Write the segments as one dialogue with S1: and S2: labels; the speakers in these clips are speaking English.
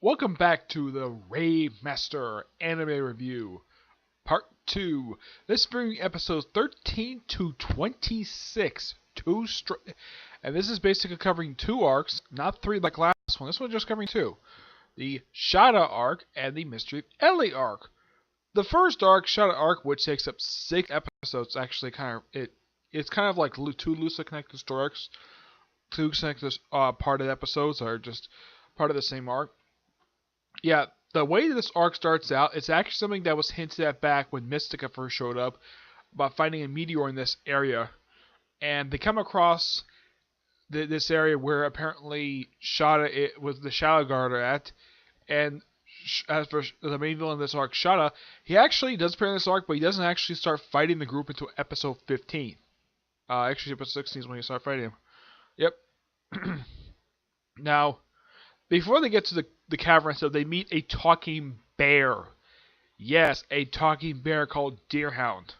S1: Welcome back to the Rave Master Anime Review, Part 2. This brings episodes 13 to 26. And this is basically covering two arcs, not three like last one. This one's just covering two. The Shuda arc and the Mystery of Elie arc. The first arc, Shuda arc, which takes up 6 episodes, actually it's kind of like two loosely connected story arcs. Two connected part of the episodes are just part of the same arc. Yeah, the way this arc starts out, it's actually something that was hinted at back when Mystica first showed up about finding a meteor in this area. And they come across this area where apparently Shuda was the Shadow Guard at. And as for the main villain in this arc, Shuda, he actually does appear in this arc, but he doesn't actually start fighting the group until episode 15. Actually, episode 16 is when you start fighting him. Yep. Now, before they get to the cavern, so they meet a talking bear. Yes, a talking bear called Deerhound.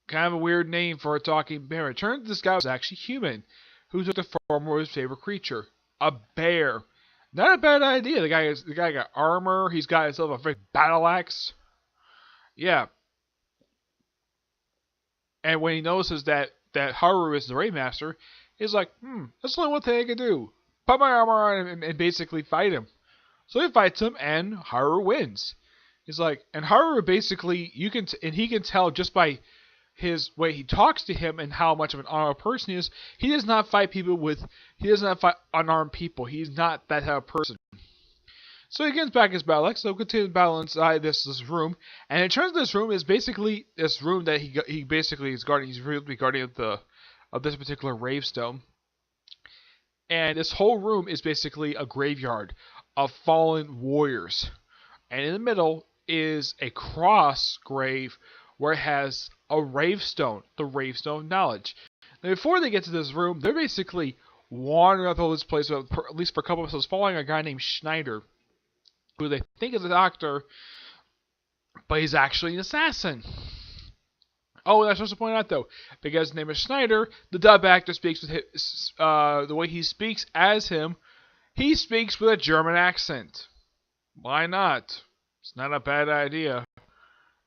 S1: Kind of a weird name for a talking bear. It turns out this guy was actually human, who took the form of his favorite creature, a bear. Not a bad idea. The guy got armor. He's got himself a big battle axe. Yeah. And when he notices that Haru is the Rave Master, he's like, that's the only one thing I can do. Put my armor on him and basically fight him. So he fights him, and Haru wins. He's like, and Haru basically, he can tell just by his way he talks to him and how much of an honorable person he is. He does not fight unarmed people. He's not that type of person. So he gets back his battle axe, so continues the battle inside this room, and it turns out this room is basically this room that he basically is guarding. He's really guardian of this particular Rave stone. And this whole room is basically a graveyard of fallen warriors. And in the middle is a cross grave where it has a Rave stone, the Rave stone of knowledge. Now before they get to this room, they're basically wandering through this place, at least for a couple of episodes, following a guy named Schneider, who they think is a doctor, but he's actually an assassin. Oh, and I'm supposed to point out though, because his name is Schneider, the dub actor speaks with the way he speaks as him. He speaks with a German accent. Why not? It's not a bad idea.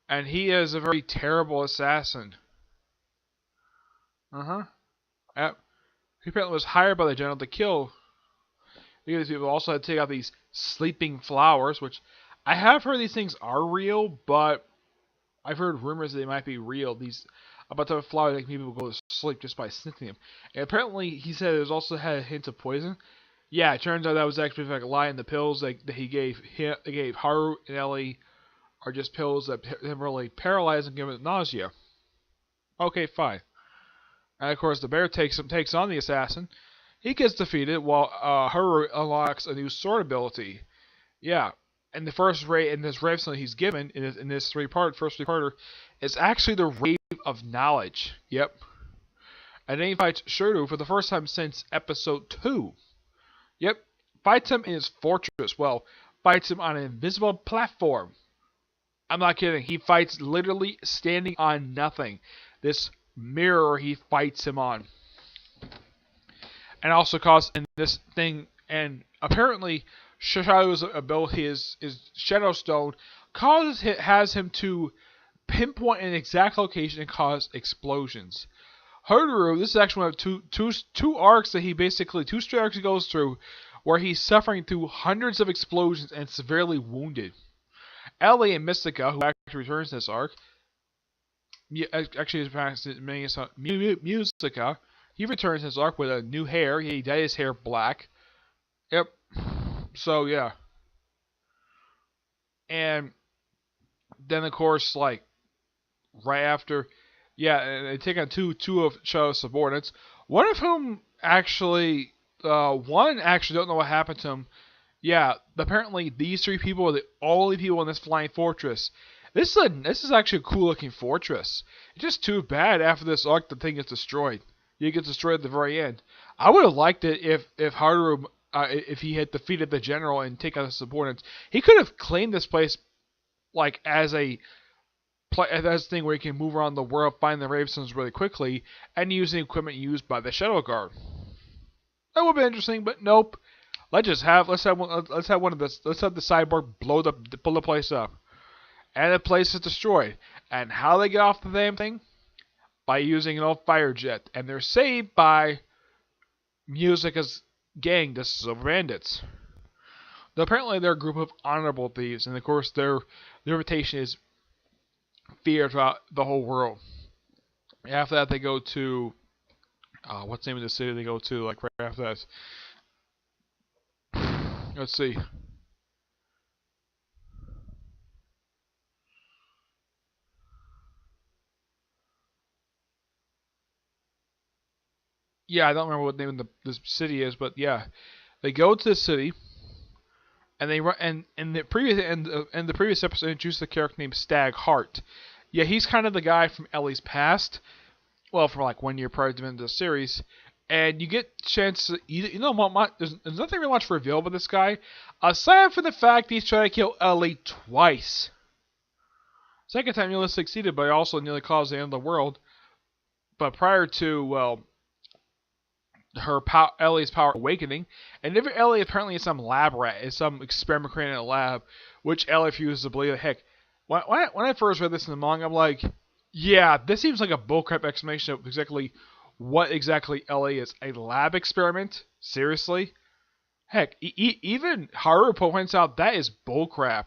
S1: And he is a very terrible assassin. Yep. He apparently was hired by the general to kill. These people also had to take out these sleeping flowers, which I have heard these things are real, but I've heard rumors that they might be real. These about the flower that people go to sleep just by sniffing them. And apparently, he said it also had a hint of poison. Yeah, it turns out that was actually like a lie, and the pills that he gave Haru and Elie are just pills that temporarily paralyze and give him nausea. Okay, fine. And of course, the bear takes on the assassin. He gets defeated while Haru unlocks a new sword ability. Yeah. And the first Rave in this Rave stone he's given in this first three-parter is actually the Rave of Knowledge. Yep. And then he fights Shuda for the first time since episode 2. Yep. Fights him in his fortress. Well, fights him on an invisible platform. I'm not kidding. He fights literally standing on nothing. This mirror he fights him on. And also in this thing, and apparently Shuda's ability, his Shadow Stone, has him to pinpoint an exact location and cause explosions. Haru, this is actually one of two arcs that two straight arcs he goes through, where he's suffering through hundreds of explosions and severely wounded. Elie and Mystica, who actually returns this arc, actually Musica, he returns his arc with a new hair. He dyed his hair black. Yep. So yeah. And then of course, like right after, yeah, they take on two of Shuda's subordinates. One of whom actually, one actually don't know what happened to him. Yeah, apparently these three people are the only people in this flying fortress. This is actually a cool looking fortress. It's just too bad after this arc the thing gets destroyed. It gets destroyed at the very end. I would have liked it if Haru, if he had defeated the general and taken out the subordinates. He could have claimed this place like as a thing where he can move around the world, find the Rave stones really quickly, and use the equipment used by the Shadow Guard. That would have been interesting, but nope. Let's have the cyborg blow the place up, and the place is destroyed. And how they get off the damn thing? By using an old fire jet, and they're saved by Musica's gang, the Silver Bandits. Now, apparently, they're a group of honorable thieves, and of course, their reputation is feared throughout the whole world. After that, they go to what's the name of the city they go to? Like right after that, let's see. Yeah, I don't remember what the name of the city is, but yeah, they go to the city, and they run. And in the previous episode, introduced the character named Stag Hart. Yeah, he's kind of the guy from Elie's past. Well, for like 1 year prior to the end of the series, and you get a chance to, there's nothing really much revealed about this guy, aside from the fact he's trying to kill Elie twice. Second time nearly succeeded, but also nearly caused the end of the world. But prior to, well, Ellie's power awakening, and if Elie apparently is some lab rat, is some experiment created in a lab, which Elie refuses to believe. Heck, when I first read this in the manga, I'm like, yeah, this seems like a bullcrap explanation of exactly what exactly Elie is. A lab experiment? Seriously? Heck, even Haru points out that is bullcrap.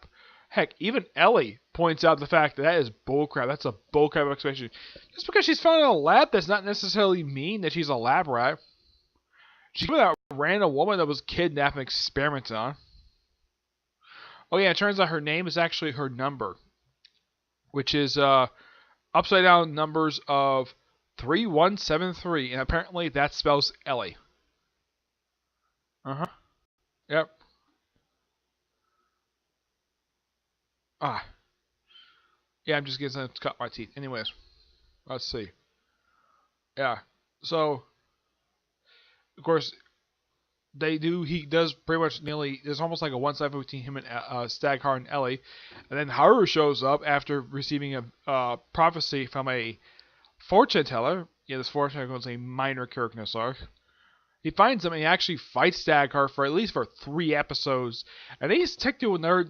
S1: Heck, even Elie points out the fact that is bullcrap. That's a bullcrap explanation. Just because she's found in a lab does not necessarily mean that she's a lab rat. She's that random woman that was kidnapped and experimented on. Oh yeah, it turns out her name is actually her number, which is upside down numbers of 3173, and apparently that spells Elie. Yep. Ah. Yeah, I'm just getting to cut my teeth. Anyways, let's see. Yeah. So, of course, he does pretty much nearly, there's almost like a one-sided between him and Staghar and Elie. And then Haru shows up after receiving a prophecy from a fortune teller. Yeah, this fortune teller was a minor character in this arc. He finds him and he actually fights Staghar for at least 3 episodes. And then he's taken to another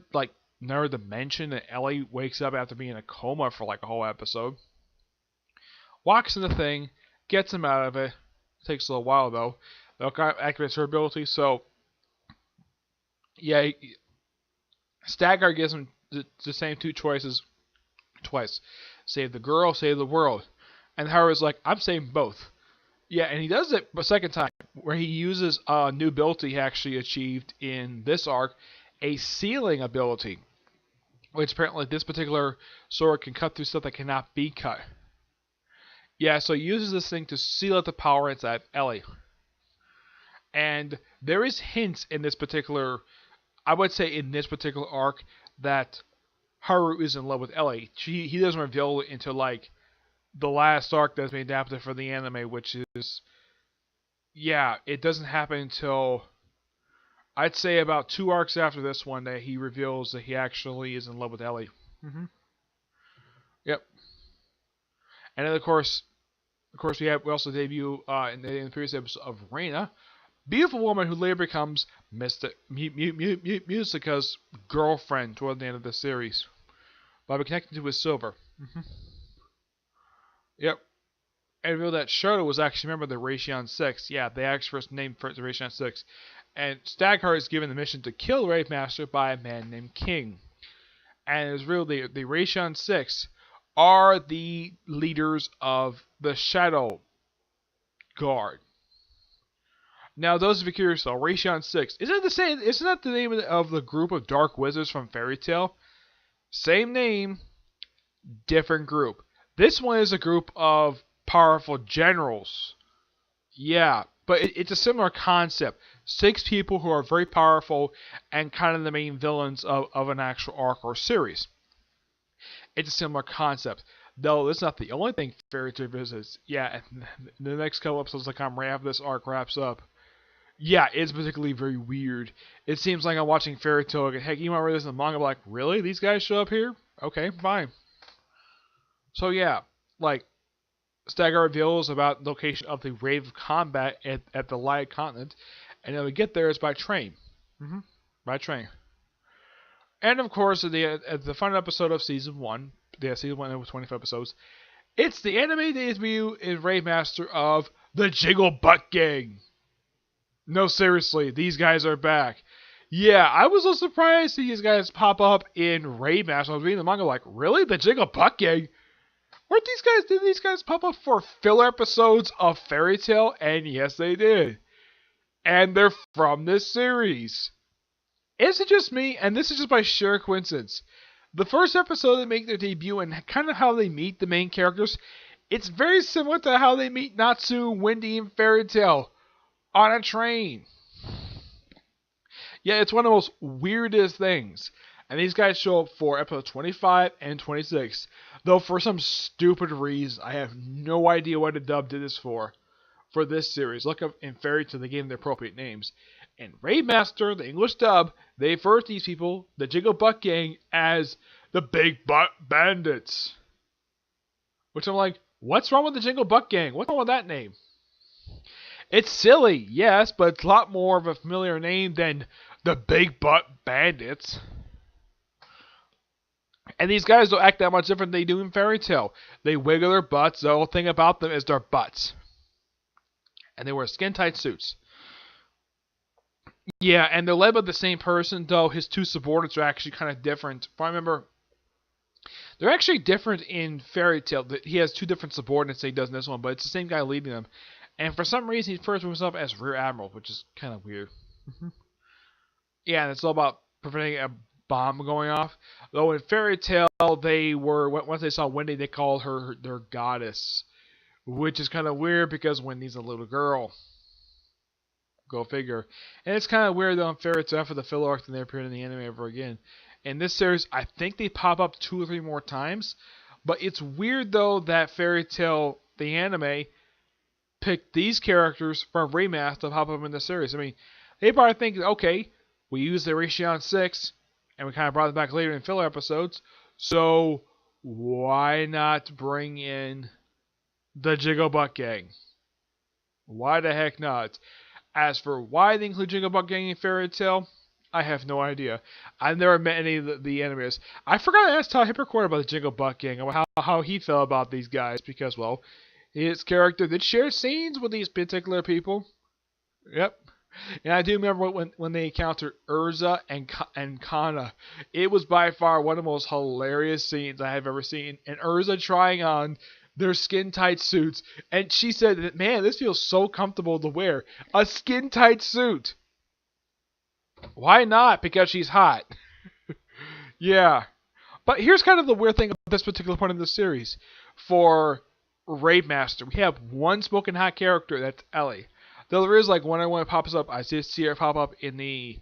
S1: dimension, and Elie wakes up after being in a coma for like a whole episode. Walks in the thing, gets him out of it. Takes a little while though. They'll activate her ability, so yeah, Staghar gives him the same 2 choices twice. Save the girl, save the world. And Haru's like, I'm saving both. Yeah, and he does it a second time, where he uses a new ability he actually achieved in this arc, a sealing ability, which apparently this particular sword can cut through stuff that cannot be cut. Yeah, so he uses this thing to seal out the power inside Elie. And there is hints in this particular, I would say in this particular arc, that Haru is in love with Elie. He doesn't reveal it until like the last arc that's been adapted for the anime, which is, yeah, it doesn't happen until, I'd say about 2 arcs after this one that he reveals that he actually is in love with Elie. Yep. And then of course we also debut in the previous episode of Reina, beautiful woman who later becomes Musica's girlfriend toward the end of the series by connecting to his silver. Yep. And revealed that Shuda was actually a member of the Ratian 6. Yeah, they actually first named the Ratian 6. And Staghar is given the mission to kill Rave Master by a man named King. And it was revealed the Ratian 6 are the leaders of the Shadow Guard. Now, those of you curious though, Ratian 6, isn't that the name of the group of dark wizards from Fairy Tail? Same name, different group. This one is a group of powerful generals. Yeah, but it's a similar concept. 6 people who are very powerful and kind of the main villains of an actual arc or series. It's a similar concept. Though it's not the only thing Fairy Tail visits. Yeah, the next couple episodes that come right after this arc wraps up. Yeah, it's particularly very weird. It seems like I'm watching Fairy Tail. Heck, you might read this in the manga, like, really? These guys show up here? Okay, fine. So yeah, like, Staghar reveals about the location of the Rave of Combat at the Light Continent, and how we get there is by train. By train. And of course, at the final episode of season 1, season 1 with 25 episodes, it's the anime debut in Rave Master of the Jiggle Butt Gang. No, seriously, these guys are back. Yeah, I was so surprised to see these guys pop up in Rave Master. I was reading the manga like, really? The Jiggle Butt Gang? Did these guys pop up for filler episodes of Fairy Tail? And yes, they did. And they're from this series. Is it just me? And this is just by sheer coincidence. The first episode they make their debut and kind of how they meet the main characters, it's very similar to how they meet Natsu, Wendy, and Fairy Tail on a train. Yeah, it's one of the most weirdest things. And these guys show up for episode 25 and 26. Though for some stupid reason, I have no idea what the dub did this for this series. Look up in Fairy Tail, they gave them the appropriate names. In Rave Master, the English dub, they refer to these people, the Jiggle Butt Gang, as the Big Butt Bandits. Which I'm like, what's wrong with the Jiggle Butt Gang? What's wrong with that name? It's silly, yes, but it's a lot more of a familiar name than the Big Butt Bandits. And these guys don't act that much different than they do in Fairy Tail. They wiggle their butts. The whole thing about them is their butts. And they wear skin-tight suits. Yeah, and they're led by the same person, though his two subordinates are actually kind of different. If I remember, they're actually different in Fairy Tail. He has two different subordinates that he does in this one, but it's the same guy leading them. And for some reason, he refers to himself as Rear Admiral, which is kind of weird. Yeah, and it's all about preventing a bomb going off. Though in Fairy Tail, once they saw Wendy, they called her their goddess, which is kind of weird because Wendy's a little girl. Go figure. And it's kind of weird though in Fairy Tail after the filler arc and they appeared in the anime ever again. In this series, I think they pop up 2 or 3 more times. But it's weird though that Fairy Tail, the anime, picked these characters from Remaster to pop up in the series. I mean, they probably think, okay, we used the Ratio 6, and we kind of brought them back later in filler episodes, so why not bring in the Jiggle Butt Gang? Why the heck not? As for why they include Jiggle Butt Gang in Fairy Tail, I have no idea. I've never met any of the animators. I forgot to ask Todd Hypocrite about the Jiggle Butt Gang and how he felt about these guys, because, well, his character did share scenes with these particular people. Yep. And I do remember when they encountered Urza and Kana. It was by far one of the most hilarious scenes I have ever seen. And Urza trying on their skin-tight suits. And she said that, man, this feels so comfortable to wear. A skin-tight suit. Why not? Because she's hot. Yeah. But here's kind of the weird thing about this particular point of the series. For Rave Master, we have one smoking hot character, that's Elie. Though there is like one that pops up, I did see her pop up in the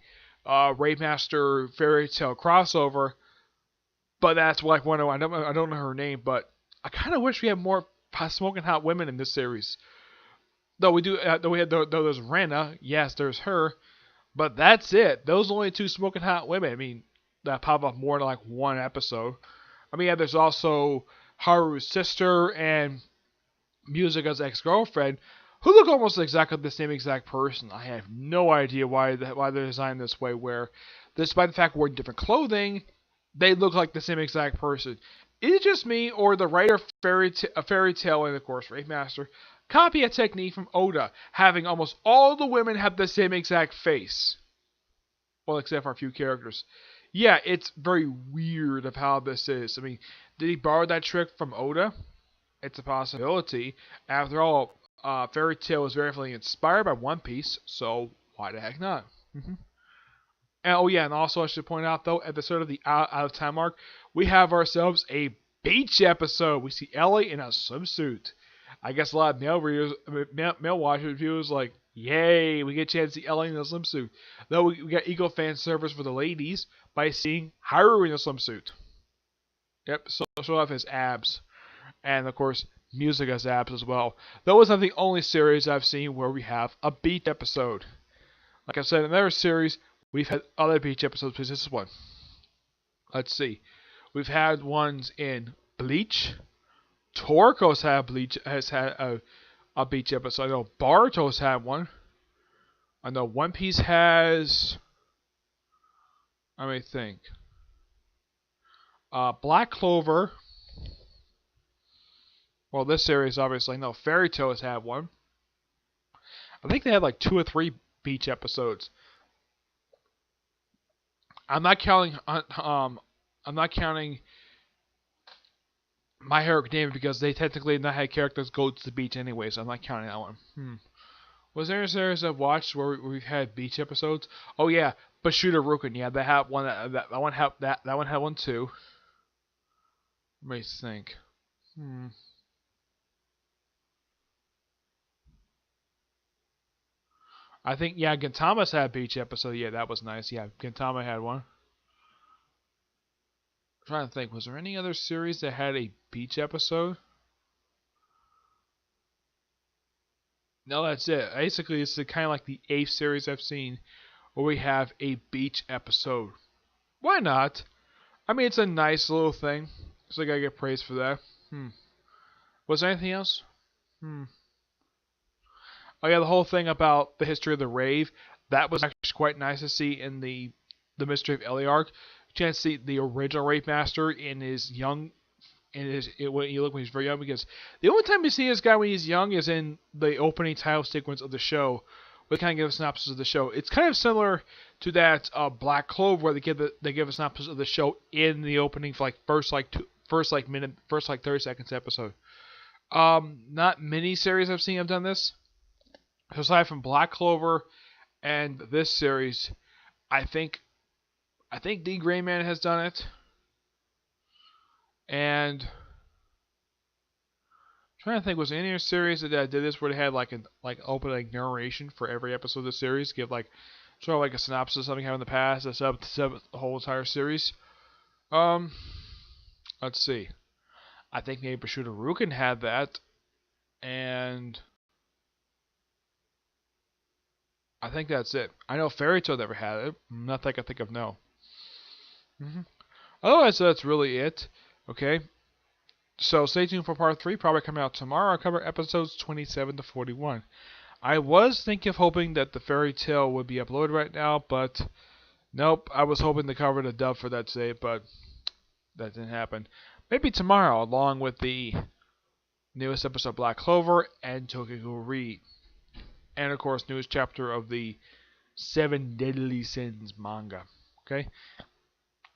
S1: Rave Master Fairy Tail crossover, but that's like one I don't know her name, but I kind of wish we had more smoking hot women in this series. Though we do, though there's Rena, yes, there's her, but that's it. Those are only 2 smoking hot women. I mean, that pop up more than like one episode. I mean, yeah, there's also Haru's sister and Musica's ex-girlfriend, who look almost exactly the same exact person. I have no idea why they're designed this way, where, despite the fact wearing different clothing, they look like the same exact person. Is it just me, or the writer of Fairy Tail and, of course, Rave Master, copy a technique from Oda, having almost all the women have the same exact face? Well, except for a few characters. Yeah, it's very weird of how this is. I mean, did he borrow that trick from Oda? It's a possibility. After all, Fairy Tail was very heavily inspired by One Piece, so why the heck not? And, oh yeah, and also I should point out though, at the start of the out of time mark, we have ourselves a beach episode. We see Elie in a swimsuit. I guess a lot of male watchers viewers like, yay, we get a chance to see Elie in a swimsuit. Though we got eco fan service for the ladies by seeing Haru in a swimsuit. Yep, so show off his abs. And of course, Musica's abs as well. That was not the only series I've seen where we have a beach episode. Like I said, in another series, we've had other beach episodes, but this is one. Let's see. We've had ones in Bleach. Toriko's has had a beach episode. I know Boruto's had one. I know One Piece has I may think. Black Clover. Well, this series obviously no. Fairy Tail has had one. I think they had like 2 or 3 beach episodes. I'm not counting. I'm not counting My Hero Academia because they technically not had characters go to the beach anyway, so I'm not counting that one. Was there a series I've watched where we've had beach episodes? Oh yeah, but Shuda Rukin. Yeah, they had one. That one had that one had one too. Let me think. I think yeah, Gintama's had a beach episode. Yeah, that was nice. Yeah, Gintama had one. I'm trying to think. Was there any other series that had a beach episode? No, that's it. Basically, it's kind of like the 8th series I've seen where we have a beach episode. Why not? I mean, it's a nice little thing. So I gotta get praised for that. Was there anything else? Oh yeah, the whole thing about the history of the Rave. That was actually quite nice to see in the Mystery of Elie arc. You can see the original Rave Master in his young, when you look when he's very young. Because the only time you see this guy when he's young is in the opening title sequence of the show. We kind of give a synopsis of the show. It's kind of similar to that Black Clover, where they give a synopsis of the show in the opening for like first 30 seconds episode. Not many series I've seen have done this. So aside from Black Clover and this series, I think D Gray Man has done it, and I'm trying to think, was there any other series that did this where they had like opening narration for every episode of the series, give like sort of like a synopsis of something happened in the past, that's up to the whole entire series. Let's see. I think maybe Shuda Rukin had that, and I think that's it. I know Fairy Tail never had it. Nothing I can think of, no. Otherwise, that's really it. Okay. So stay tuned for part 3. Probably coming out tomorrow. I'll cover episodes 27 to 41. I was hoping that the Fairy Tail would be uploaded right now, but nope. I was hoping to cover the dub for that today, but that didn't happen. Maybe tomorrow, along with the newest episode of Black Clover and Tokyo Read. And of course, newest chapter of the 7 Deadly Sins manga. Okay?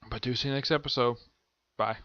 S1: But do see you next episode. Bye.